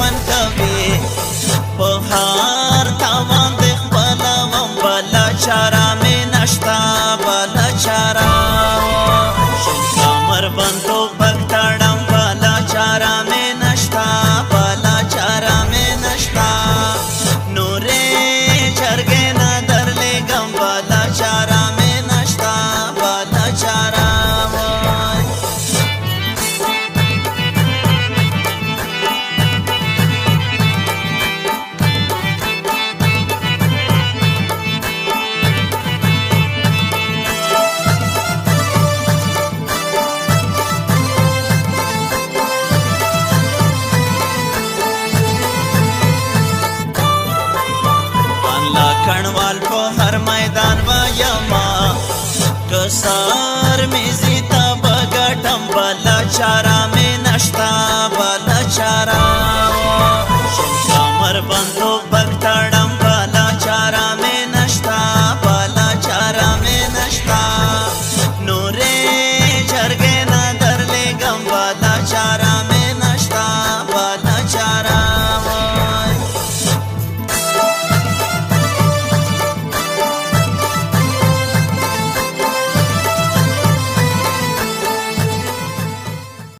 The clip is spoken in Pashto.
ژوند کوي په هر تاوان د خپلوم بله چاره مې نشته بله چاره کمربندوب پک تړم بله چاره مې نشته بله چاره مې نشته نورې جرګې نه درلېږم بله چاره مې نشته بله چاره کڼوال په هر میدان وایما کسار میزی تا بغټم بلا چاره مې نشتا بلا چاره کمر بندو